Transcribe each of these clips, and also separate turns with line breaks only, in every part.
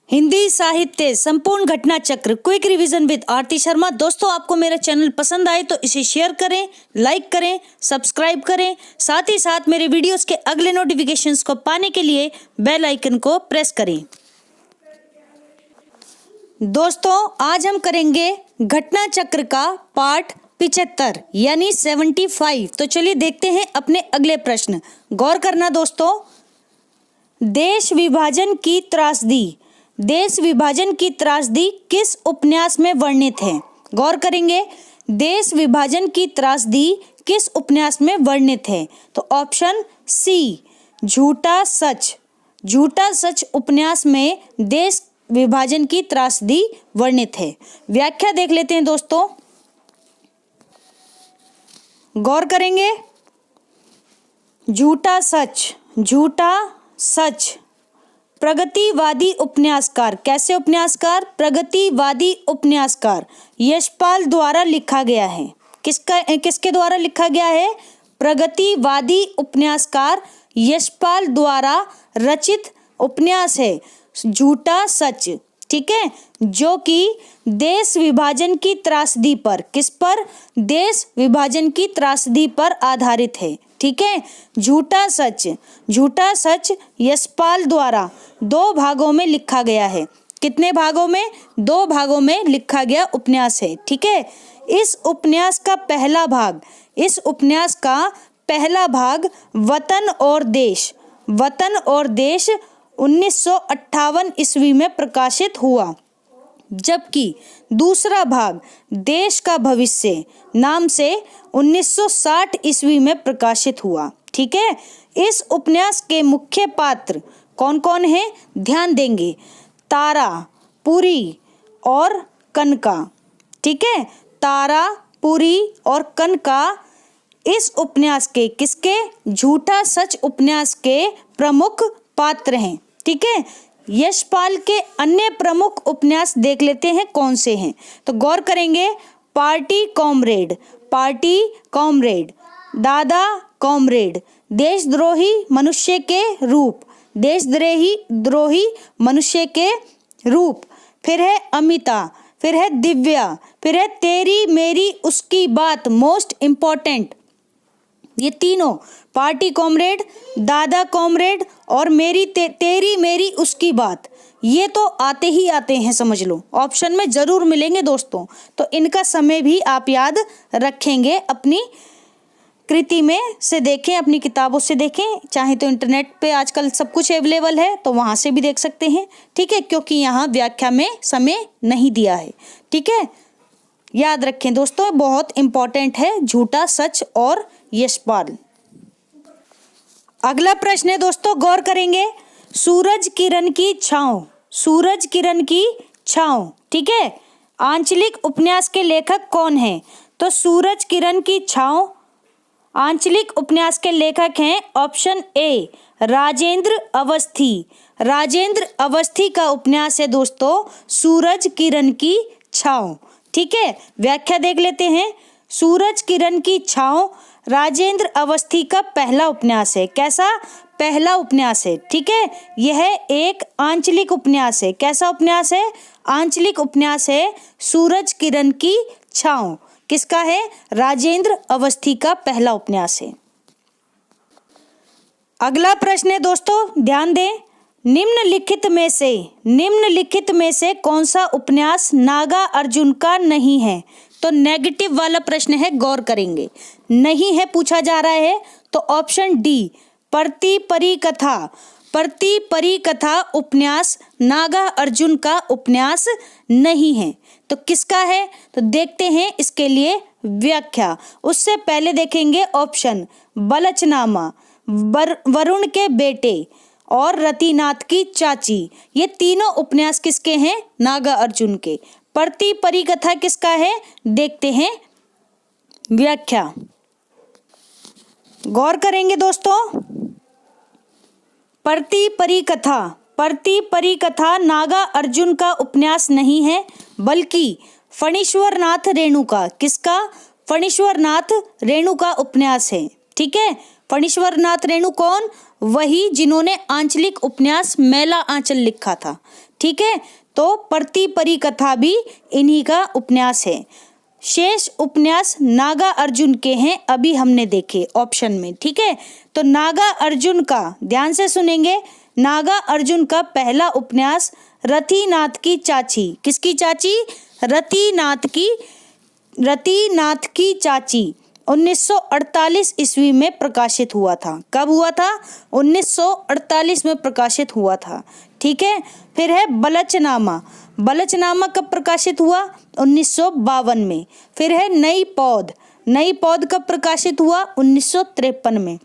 हिंदी साहित्य संपूर्ण घटना चक्र क्विक रिवीजन विद आरती शर्मा। दोस्तों, आपको मेरा चैनल पसंद आए तो इसे शेयर करें, लाइक करें, सब्सक्राइब करें। साथ ही साथ मेरे वीडियोस के अगले नोटिफिकेशंस को पाने के लिए बेल आइकन को प्रेस करें। दोस्तों, आज हम करेंगे घटना चक्र का पार्ट 75 यानी 75। तो चलिए देखते हैं अपने अगले प्रश्न। गौर करना दोस्तों, देश विभाजन की त्रासदी किस उपन्यास में वर्णित है? गौर करेंगे, देश विभाजन की त्रासदी किस उपन्यास में वर्णित है? तो ऑप्शन सी, झूठा सच उपन्यास में देश विभाजन की त्रासदी वर्णित है। व्याख्या देख लेते हैं दोस्तों। गौर करेंगे, झूठा सच प्रगतिवादी उपन्यासकार, कैसे उपन्यासकार? प्रगतिवादी उपन्यासकार यशपाल द्वारा लिखा गया है। किसके द्वारा लिखा गया है? प्रगतिवादी उपन्यासकार यशपाल द्वारा रचित उपन्यास है झूठा सच, ठीक है, जो कि देश विभाजन की त्रासदी पर, किस पर? देश विभाजन की त्रासदी पर आधारित है, ठीक है। झूठा सच यशपाल द्वारा 2 भागों में लिखा गया है। कितने भागों में? 2 भागों में लिखा गया उपन्यास है, ठीक है। इस उपन्यास का पहला भाग वतन और देश 1958 ईस्वी में प्रकाशित हुआ, जबकि दूसरा भाग देश का भविष्य नाम से 1960 ईस्वी में प्रकाशित हुआ, ठीक है। इस उपन्यास के मुख्य पात्र कौन कौन हैं? ध्यान देंगे, तारा, पुरी और कनका, ठीक है। तारा, पुरी और कनका इस उपन्यास के, किसके? झूठा सच उपन्यास के प्रमुख पात्र हैं, ठीक है। यशपाल के अन्य प्रमुख उपन्यास देख लेते हैं कौन से हैं। तो गौर करेंगे, पार्टी कॉमरेड, दादा कॉमरेड, देशद्रोही मनुष्य के रूप, फिर है अमिता, फिर है दिव्या, फिर है तेरी मेरी उसकी बात, मोस्ट इंपॉर्टेंट। ये तीनों, पार्टी कॉमरेड, दादा कॉमरेड और तेरी मेरी उसकी बात, ये तो आते ही आते हैं, समझ लो, ऑप्शन में जरूर मिलेंगे दोस्तों। तो इनका समय भी आप याद रखेंगे, अपनी कृति में से देखें, अपनी किताबों से देखें, चाहे तो इंटरनेट पे आजकल सब कुछ अवेलेबल है तो वहां से भी देख सकते हैं, ठीक है, क्योंकि यहाँ व्याख्या में समय नहीं दिया है, ठीक है। याद रखें दोस्तों, बहुत इंपॉर्टेंट है छूटा सच और यशपाल। अगला प्रश्न है दोस्तों, गौर करेंगे, सूरज किरण की छाँव, ठीक है, आंचलिक उपन्यास के लेखक कौन है? तो सूरज किरण की छाँव आंचलिक उपन्यास के लेखक हैं ऑप्शन ए, राजेंद्र अवस्थी का उपन्यास है दोस्तों सूरज किरण की छाँव, ठीक है। व्याख्या देख लेते हैं। सूरज किरण की छाँव राजेंद्र अवस्थी का पहला उपन्यास है। कैसा? पहला उपन्यास है, ठीक है। यह एक आंचलिक उपन्यास है। कैसा उपन्यास है? आंचलिक उपन्यास है सूरज किरण की छाँव। किसका है? राजेंद्र अवस्थी का पहला उपन्यास है। अगला प्रश्न है दोस्तों, ध्यान दें, निम्नलिखित में से कौन सा उपन्यास नागा अर्जुन का नहीं है? तो नेगेटिव वाला प्रश्न है, गौर करेंगे, नहीं है पूछा जा रहा है, तो ऑप्शन डी, परती परी कथा उपन्यास नागा अर्जुन का उपन्यास नहीं है। तो किसका है? तो देखते हैं इसके लिए व्याख्या। उससे पहले देखेंगे ऑप्शन, बलचनामा, वरुण के बेटे और रतिनाथ की चाची, ये तीनों उपन्यास किसके हैं? नागा अर्जुन के। परती परी कथा किसका है? देखते हैं व्याख्या। गौर करेंगे दोस्तों, परती परी कथा नागा अर्जुन का उपन्यास नहीं है, बल्कि फणीश्वरनाथ रेणुका, किसका? फणीश्वरनाथ रेणु का उपन्यास है, ठीक है। फणीश्वरनाथ रेणु कौन? वही जिन्होंने आंचलिक उपन्यास मैला आंचल लिखा था। ठीक है, तो प्रति परी कथा भी इन्हीं का उपन्यास है। शेष उपन्यास नागा अर्जुन के हैं, अभी हमने देखे ऑप्शन में। ठीक है, तो नागा अर्जुन का ध्यान से सुनेंगे, नागा अर्जुन का पहला उपन्यास रतिनाथ की चाची, किसकी चाची? रतिनाथ की चाची 1948 ईस्वी में प्रकाशित हुआ था। कब हुआ था? 1948 में प्रकाशित हुआ था। ठीक है, फिर है बलचनामा। बलचनामा कब प्रकाशित हुआ? 1952 में। फिर है नई पौध। नई पौध कब प्रकाशित हुआ? 1953 में।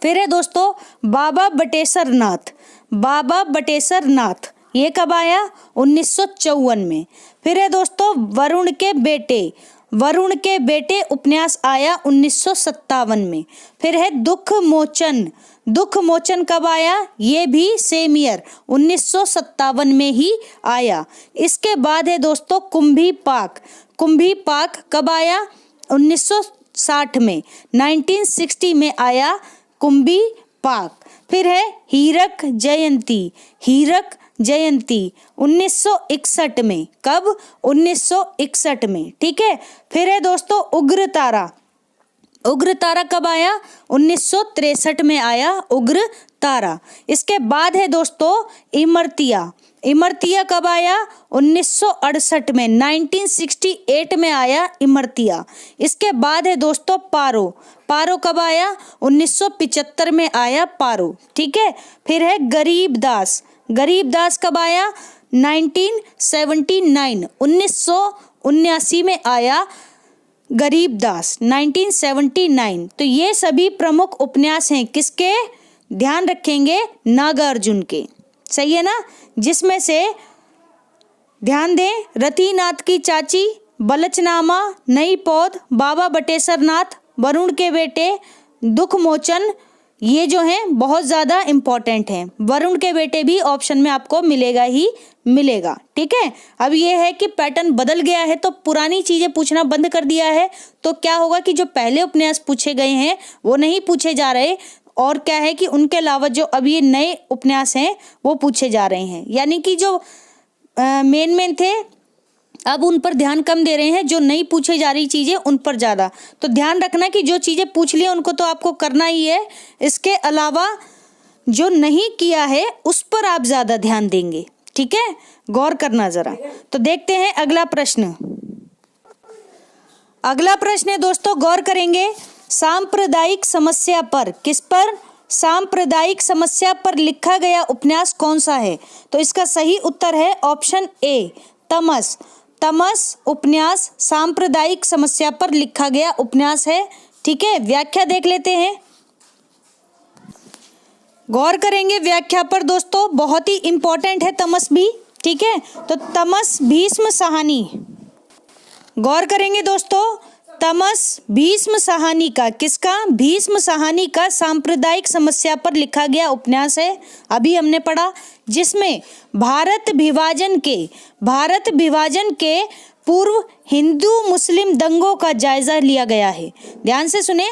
फिर है दोस्तों बाबा बटेश्वर नाथ। बाबा बटेश्वर नाथ ये कब आया? 1954 में। फिर है दोस्तों वरुण के बेटे। वरुण के बेटे उपन्यास आया 1957 में। फिर है दुख मोचन। दुख मोचन कब आया? ये भी सेम ईयर 1957 में ही आया। इसके बाद है दोस्तों कुंभी पाक। कुंभी पाक कब आया? 1960 में, 1960 में आया कुंभी पाक। फिर है हीरक जयंती। हीरक जयंती 1961 में। कब? 1961 में। ठीक है, फिर है दोस्तों उग्र तारा। उग्र तारा कब आया? 1963 में आया उग्र तारा। इसके बाद है दोस्तों इमरतिया। इमरतिया कब आया? 1968 में, 1968 में आया इमरतिया। इसके बाद है दोस्तों पारो। पारो कब आया? 1975 में आया पारो। ठीक है, फिर है गरीबदास। गरीबदास कब आया? 1979, 1979 में आया गरीबदास, 1979। तो ये सभी प्रमुख उपन्यास हैं किसके? ध्यान रखेंगे नागार्जुन के। सही है ना? जिसमें से ध्यान दें रतिनाथ की चाची, बलचनामा, नई पौध, बाबा बटेश्वर नाथ, वरुण के बेटे, दुख मोचन, ये जो हैं बहुत ज़्यादा इम्पॉर्टेंट हैं। वरुण के बेटे भी ऑप्शन में आपको मिलेगा ही मिलेगा। ठीक है, अब ये है कि पैटर्न बदल गया है, तो पुरानी चीज़ें पूछना बंद कर दिया है। तो क्या होगा कि जो पहले उपन्यास पूछे गए हैं वो नहीं पूछे जा रहे, और क्या है कि उनके अलावा जो अब ये नए उपन्यास हैं वो पूछे जा रहे हैं। यानी कि जो मेन थे अब उन पर ध्यान कम दे रहे हैं, जो नहीं पूछे जा रही चीज़ें उन पर ज़्यादा। तो ध्यान रखना कि जो चीज़ें पूछ ली उनको तो आपको करना ही है, इसके अलावा जो नहीं किया है उस पर आप ज़्यादा ध्यान देंगे। ठीक है, गौर करना ज़रा। तो देखते हैं अगला प्रश्न। अगला प्रश्न है दोस्तों, गौर करेंगे सांप्रदायिक समस्या पर। किस पर? सांप्रदायिक समस्या पर लिखा गया उपन्यास कौन सा है? तो इसका सही उत्तर है ऑप्शन ए, तमस। तमस उपन्यास सांप्रदायिक समस्या पर लिखा गया उपन्यास है। ठीक है, व्याख्या देख लेते हैं। गौर करेंगे व्याख्या पर दोस्तों, बहुत ही इंपॉर्टेंट है तमस भी। ठीक है, तो तमस भीष्म साहनी। गौर करेंगे दोस्तों, तमस भीष्म साहनी का, किसका? भीष्म साहनी का सांप्रदायिक समस्या पर लिखा गया उपन्यास है। अभी हमने पढ़ा, जिसमें भारत विभाजन के पूर्व हिंदू मुस्लिम दंगों का जायजा लिया गया है। ध्यान से सुने,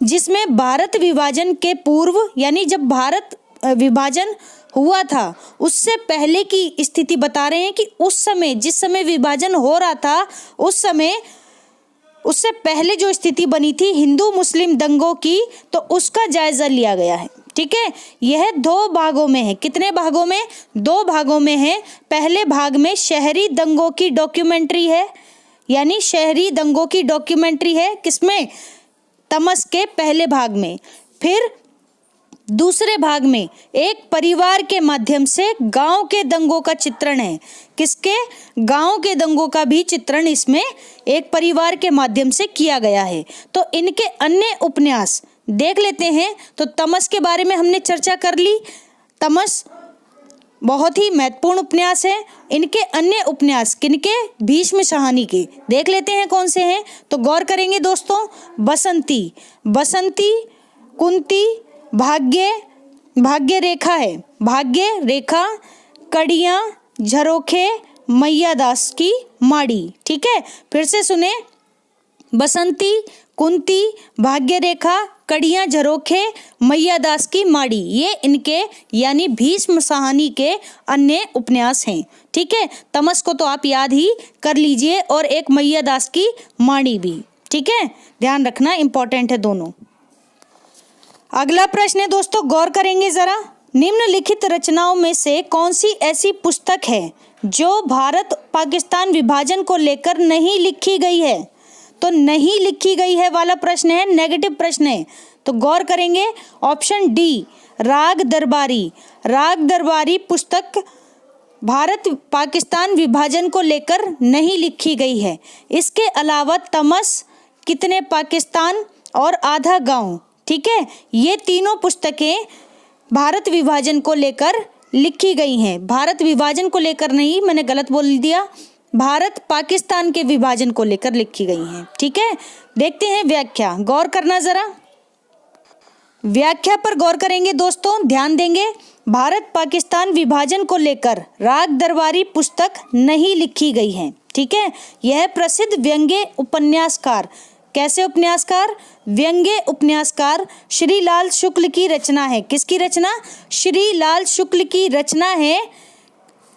जिसमें भारत विभाजन के पूर्व यानी जब भारत विभाजन हुआ था उससे पहले की स्थिति बता रहे हैं कि उस समय, जिस समय विभाजन हो रहा था उस समय, उससे पहले जो स्थिति बनी थी हिंदू मुस्लिम दंगों की, तो उसका जायजा लिया गया है। ठीक है, यह 2 भागों में है। कितने भागों में? 2 भागों में है। पहले भाग में शहरी दंगों की डॉक्यूमेंट्री है, यानी शहरी दंगों की डॉक्यूमेंट्री है। किसमें? तमस के पहले भाग में। फिर दूसरे भाग में एक परिवार के माध्यम से गांव के दंगों का चित्रण है। किसके? गांव के दंगों का भी चित्रण इसमें एक परिवार के माध्यम से किया गया है। तो इनके अन्य उपन्यास देख लेते हैं। तो तमस के बारे में हमने चर्चा कर ली। तमस बहुत ही महत्वपूर्ण उपन्यास है। इनके अन्य उपन्यास किनके? भीष्म साहनी के। देख लेते हैं कौन से हैं। तो गौर करेंगे दोस्तों, बसंती, बसंती, कुंती, भाग्य रेखा है, भाग्य रेखा, कड़ियाँ, झरोखे, मैया दास की माड़ी। ठीक है, फिर से सुने, बसंती, कुंती, भाग्य रेखा, कड़ियाँ झरोखे मैयादास की माड़ी, ये इनके यानी भीष्म साहनी के अन्य उपन्यास हैं। ठीक है, तमस को तो आप याद ही कर लीजिए और एक मैयादास की माड़ी भी। ठीक है, ध्यान रखना, इंपॉर्टेंट है दोनों। अगला प्रश्न है दोस्तों, गौर करेंगे जरा। निम्नलिखित रचनाओं में से कौन सी ऐसी पुस्तक है जो भारत पाकिस्तान विभाजन को लेकर नहीं लिखी गई है? तो नहीं लिखी गई है वाला प्रश्न है, नेगेटिव प्रश्न है, तो गौर करेंगे। ऑप्शन डी, राग दरबारी। राग दरबारी पुस्तक भारत पाकिस्तान विभाजन को लेकर नहीं लिखी गई है। इसके अलावा तमस, कितने पाकिस्तान और आधा गांव, ठीक है, ये तीनों पुस्तकें भारत विभाजन को लेकर लिखी गई हैं। भारत विभाजन को लेकर नहीं, मैंने गलत बोल दिया, भारत पाकिस्तान के विभाजन को लेकर लिखी गई हैं। ठीक है, देखते हैं व्याख्या, गौर करना जरा। व्याख्या पर गौर करेंगे दोस्तों, ध्यान देंगे। भारत पाकिस्तान विभाजन को लेकर राग दरबारी पुस्तक नहीं लिखी गई है। ठीक है, यह प्रसिद्ध व्यंग्य उपन्यासकार, कैसे उपन्यासकार? व्यंग्य उपन्यासकार श्रीलाल शुक्ल की रचना है। किसकी रचना? श्रीलाल शुक्ल की रचना है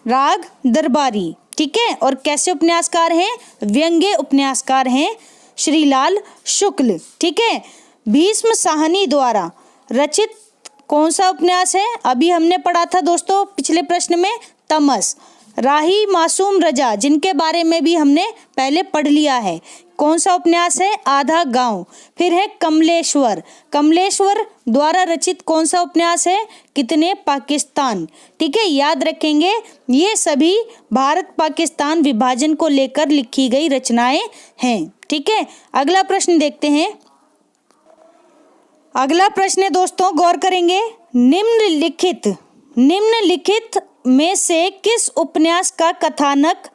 राग दरबारी। ठीक है, और कैसे उपन्यासकार हैं? व्यंग्य उपन्यासकार हैं श्रीलाल शुक्ल। ठीक है, भीष्म साहनी द्वारा रचित कौन सा उपन्यास है? अभी हमने पढ़ा था दोस्तों पिछले प्रश्न में, तमस। राही मासूम रजा, जिनके बारे में भी हमने पहले पढ़ लिया है, कौन सा उपन्यास है? आधा गांव। फिर है कमलेश्वर। कमलेश्वर द्वारा रचित कौन सा उपन्यास है? कितने पाकिस्तान। ठीक है, याद रखेंगे, ये सभी भारत पाकिस्तान विभाजन को लेकर लिखी गई रचनाएं हैं। ठीक है, अगला प्रश्न देखते हैं। अगला प्रश्न है दोस्तों, गौर करेंगे। निम्नलिखित में से किस उपन्यास का कथानक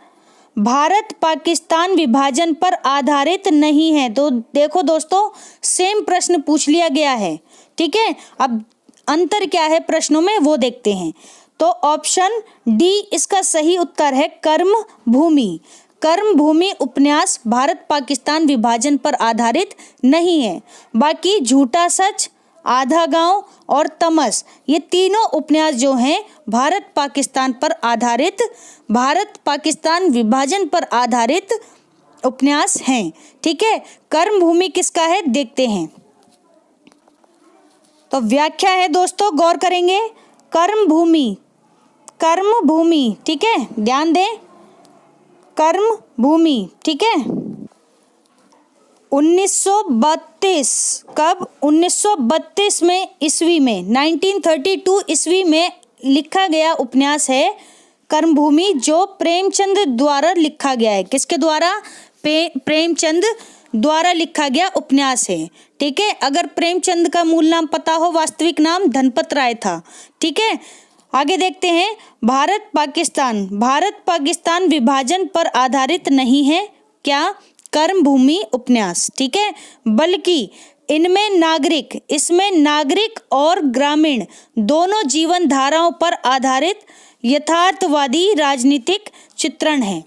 भारत पाकिस्तान विभाजन पर आधारित नहीं है? तो देखो दोस्तों, सेम प्रश्न पूछ लिया गया है। ठीक है, अब अंतर क्या है प्रश्नों में वो देखते हैं। तो ऑप्शन डी इसका सही उत्तर है, कर्म भूमि। कर्म भूमि उपन्यास भारत पाकिस्तान विभाजन पर आधारित नहीं है। बाकी झूठा सच, आधा गांव और तमस, ये तीनों उपन्यास जो हैं भारत पाकिस्तान पर आधारित, भारत पाकिस्तान विभाजन पर आधारित उपन्यास हैं। ठीक है, कर्म भूमि किसका है देखते हैं। तो व्याख्या है दोस्तों, गौर करेंगे। कर्म भूमि, ठीक है, ध्यान दें, कर्म भूमि। ठीक है, 1932, कब? 1932 में, ईस्वी में, 1932 ईस्वी में लिखा गया उपन्यास है कर्मभूमि, जो प्रेमचंद द्वारा लिखा गया है। किसके द्वारा? प्रेमचंद द्वारा लिखा गया उपन्यास है। ठीक है, अगर प्रेमचंद का मूल नाम पता हो, वास्तविक नाम धनपत राय था। ठीक है, आगे देखते हैं। भारत पाकिस्तान विभाजन पर आधारित नहीं है, क्या? कर्मभूमि उपन्यास। ठीक है, बल्कि इसमें नागरिक और ग्रामीण दोनों जीवन धाराओं पर आधारित यथार्थवादी राजनीतिक चित्रण है।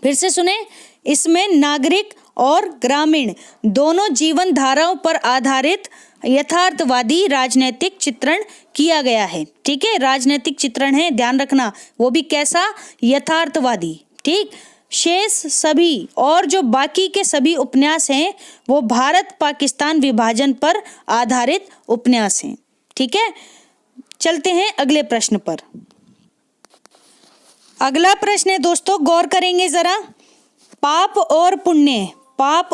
फिर से सुने, इसमें नागरिक और ग्रामीण दोनों जीवन धाराओं पर आधारित यथार्थवादी राजनीतिक चित्रण किया गया है। ठीक है, राजनीतिक चित्रण है, ध्यान रखना, वो भी कैसा? यथार्थवादी। ठीक, शेष सभी और जो बाकी के सभी उपन्यास हैं वो भारत पाकिस्तान विभाजन पर आधारित उपन्यास हैं। ठीक है, चलते हैं अगले प्रश्न पर। अगला प्रश्न है दोस्तों, गौर करेंगे जरा। पाप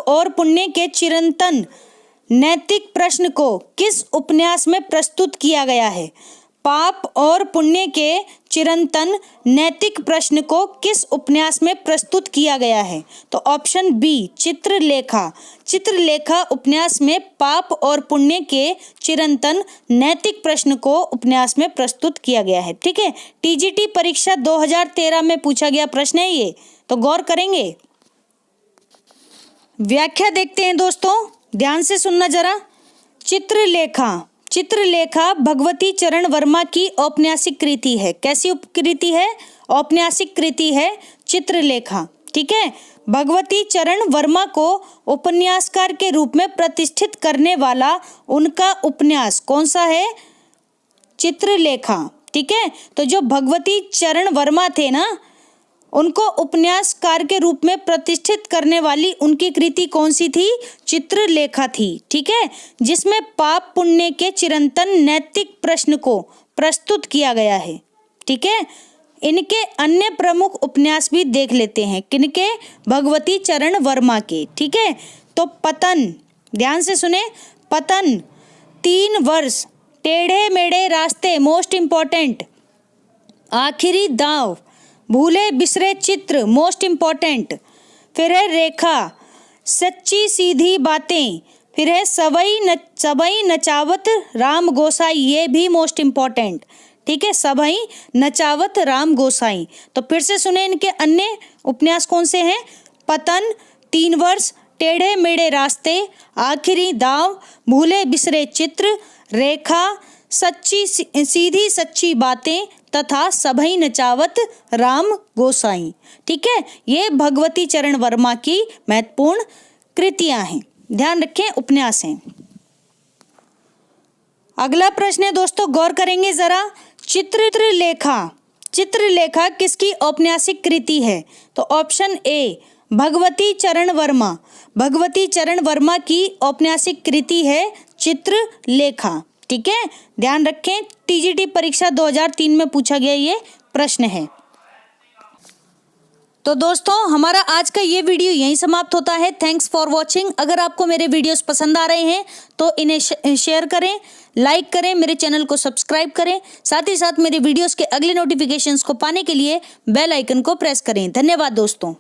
और पुण्य के चिरंतन नैतिक प्रश्न को किस उपन्यास में प्रस्तुत किया गया है? पाप और पुण्य के चिरंतन नैतिक प्रश्न को किस उपन्यास में प्रस्तुत किया गया है? तो ऑप्शन बी, चित्रलेखा उपन्यास में पाप और पुण्य के चिरंतन नैतिक प्रश्न को उपन्यास में प्रस्तुत किया गया है। ठीक है, टीजीटी परीक्षा 2013 में पूछा गया प्रश्न है ये, तो गौर करेंगे। व्याख्या देखते हैं दोस्तों, ध्यान से सुनना जरा। चित्रलेखा भगवती चरण वर्मा की औपन्यासिक कृति है। कैसी कृति है? औपन्यासिक कृति है चित्रलेखा। ठीक है। भगवती चरण वर्मा को उपन्यासकार के रूप में प्रतिष्ठित करने वाला उनका उपन्यास कौन सा है? चित्रलेखा। ठीक है, तो जो भगवती चरण वर्मा थे ना, उनको उपन्यासकार के रूप में प्रतिष्ठित करने वाली उनकी कृति कौन सी थी? चित्रलेखा थी। ठीक है, जिसमें पाप पुण्य के चिरंतन नैतिक प्रश्न को प्रस्तुत किया गया है। ठीक है, इनके अन्य प्रमुख उपन्यास भी देख लेते हैं। किनके? भगवती चरण वर्मा के। ठीक है, तो पतन, ध्यान से सुने, पतन, 3 वर्ष, टेढ़े मेढ़े रास्ते, मोस्ट इंपॉर्टेंट, आखिरी दांव, भूले बिसरे चित्र, मोस्ट इंपॉर्टेंट, फिर है रेखा, सच्ची सीधी बातें, फिर है सबई नचावत राम गोसाई, ये भी मोस्ट इंपॉर्टेंट। ठीक है, सबई नचावत राम गोसाई। तो फिर से सुने इनके अन्य उपन्यास कौन से हैं? पतन, 3 वर्ष, टेढ़े मेढ़े रास्ते, आखिरी दाव, भूले बिसरे चित्र, रेखा, सच्ची सीधी सच्ची बातें तथा सबई नचावत राम गोसाई। ठीक है, ये भगवती चरण वर्मा की महत्वपूर्ण कृतियां हैं, ध्यान रखें, उपन्यास हैं। अगला प्रश्न है दोस्तों, गौर करेंगे जरा। चित्रलेखा किसकी औपन्यासिक कृति है? तो ऑप्शन ए भगवती चरण वर्मा, भगवती चरण वर्मा की औपन्यासिक कृति है चित्रलेखा। ठीक है, ध्यान रखें, टीजीटी परीक्षा 2003 में पूछा गया ये प्रश्न है। तो दोस्तों, हमारा आज का ये वीडियो यहीं समाप्त होता है। Thanks for watching. अगर आपको मेरे वीडियोस पसंद आ रहे हैं तो इन्हें शेयर करें, लाइक करें, मेरे चैनल को सब्सक्राइब करें, साथ ही साथ मेरे वीडियोस के अगले नोटिफिकेशंस को पाने के लिए बेल आइकन को प्रेस करें। धन्यवाद दोस्तों।